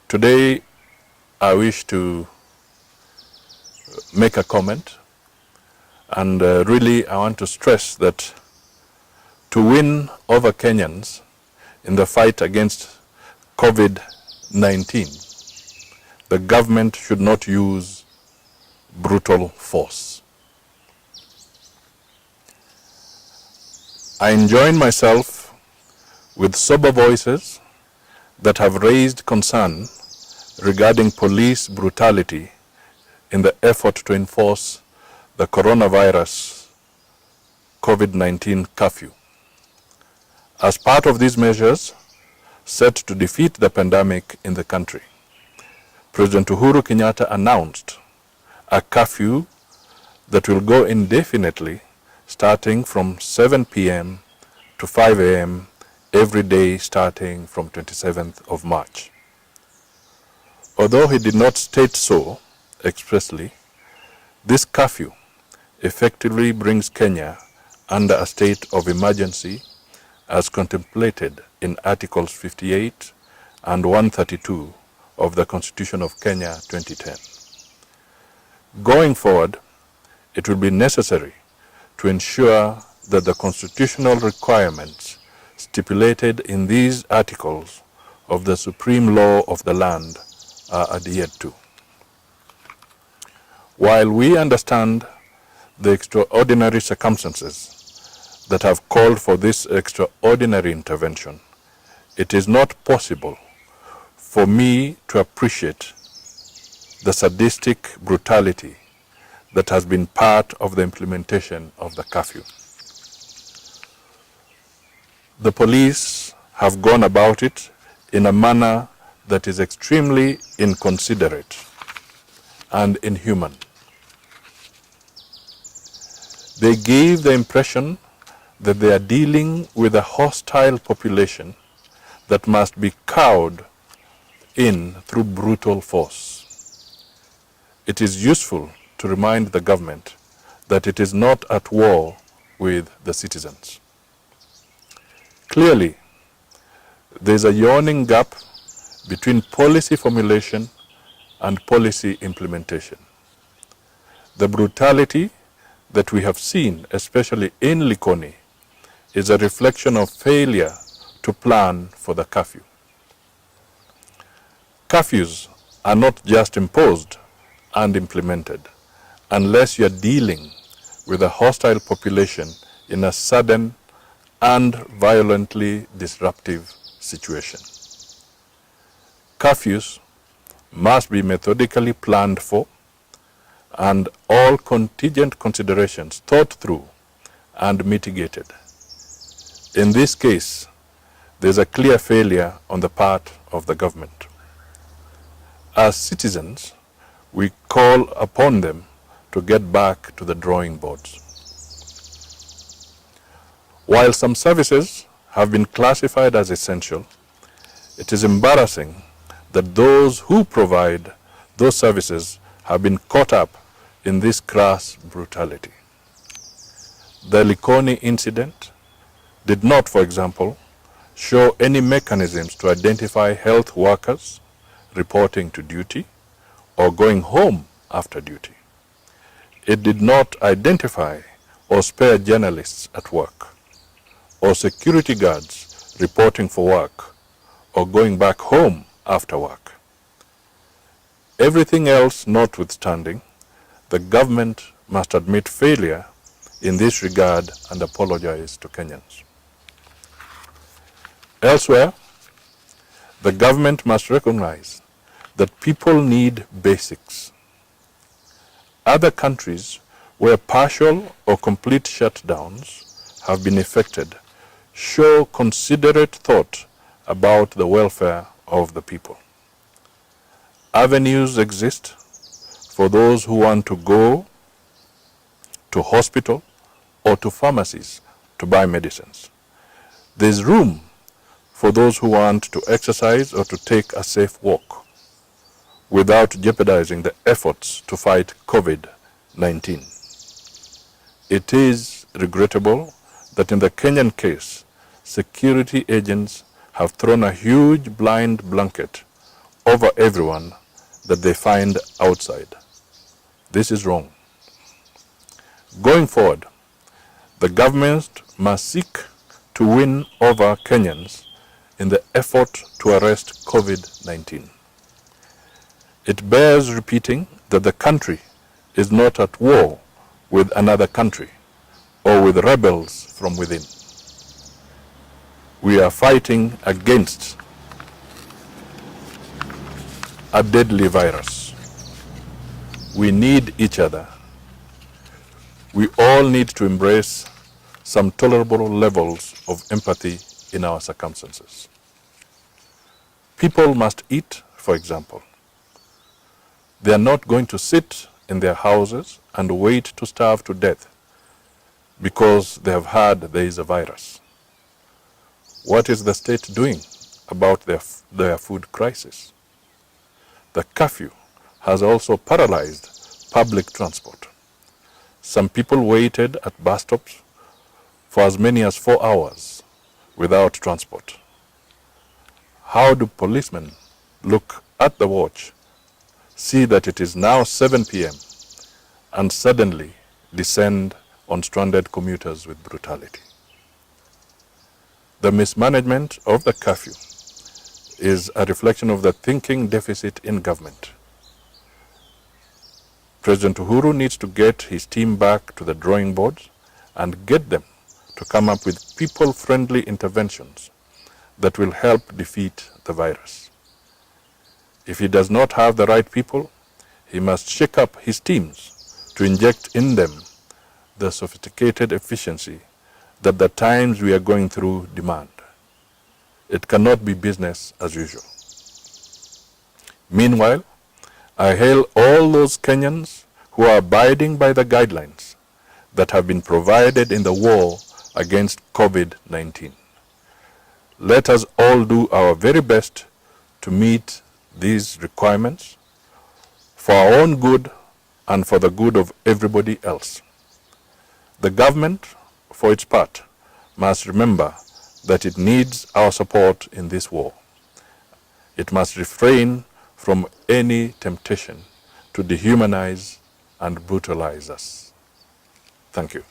Today, I wish to make a comment, and really I want to stress that to win over Kenyans in the fight against COVID-19, the government should not use brutal force. I join myself with sober voices that have raised concern regarding police brutality in the effort to enforce the coronavirus COVID-19 curfew. As part of these measures set to defeat the pandemic in the country, President Uhuru announced a curfew that will go indefinitely starting from 7 p.m. to 5 a.m. every day starting from 27th of March. Although he did not state so expressly, this curfew effectively brings Kenya under a state of emergency as contemplated in Articles 58 and 132 of the Constitution of Kenya 2010. Going forward, it will be necessary to ensure that the constitutional requirements stipulated in these articles of the supreme law of the land are adhered to. While we understand the extraordinary circumstances that have called for this extraordinary intervention, it is not possible for me to appreciate the sadistic brutality that has been part of the implementation of the curfew. The police have gone about it in a manner that is extremely inconsiderate and inhuman. They gave the impression that they are dealing with a hostile population that must be cowed in through brutal force. It is useful to remind the government that it is not at war with the citizens. Clearly, there is a yawning gap between policy formulation and policy implementation. The brutality that we have seen, especially in Likoni, is a reflection of failure to plan for the curfew. Curfews are not just imposed and implemented unless you are dealing with a hostile population in a sudden and violently disruptive situation. Curfews must be methodically planned for and all contingent considerations thought through and mitigated. In this case, there is a clear failure on the part of the government. As citizens, we call upon them to get back to the drawing boards. While some services have been classified as essential, it is embarrassing that those who provide those services have been caught up in this crass brutality. The Likoni incident did not, for example, show any mechanisms to identify health workers reporting to duty or going home after duty. It did not identify or spare journalists at work, or security guards reporting for work or going back home after work. Everything else notwithstanding, the government must admit failure in this regard and apologize to Kenyans. Elsewhere, the government must recognize that people need basics. Other countries where partial or complete shutdowns have been effected show considerate thought about the welfare of the people. Avenues exist for those who want to go to hospital or to pharmacies to buy medicines. There's room for those who want to exercise or to take a safe walk without jeopardizing the efforts to fight COVID-19. It is regrettable that in the Kenyan case, security agents have thrown a huge blind blanket over everyone that they find outside. This is wrong. Going forward, the government must seek to win over Kenyans in the effort to arrest COVID-19. It bears repeating that the country is not at war with another country or with rebels from within. We are fighting against a deadly virus. We need each other. We all need to embrace some tolerable levels of empathy in our circumstances. People must eat, for example. They are not going to sit in their houses and wait to starve to death because they have heard there is a virus. What is the state doing about their food crisis? The curfew has also paralyzed public transport. Some people waited at bus stops for as many as 4 hours without transport. How do policemen look at the watch, see that it is now 7 p.m. and suddenly descend on stranded commuters with brutality? The mismanagement of the curfew is a reflection of the thinking deficit in government. President Uhuru needs to get his team back to the drawing board and get them to come up with people-friendly interventions that will help defeat the virus. If he does not have the right people, he must shake up his teams to inject in them the sophisticated efficiency that the times we are going through demand. It cannot be business as usual. Meanwhile, I hail all those Kenyans who are abiding by the guidelines that have been provided in the war against COVID-19. Let us all do our very best to meet these requirements for our own good and for the good of everybody else. The government, for its part, must remember that it needs our support in this war. It must refrain from any temptation to dehumanize and brutalize us. Thank you.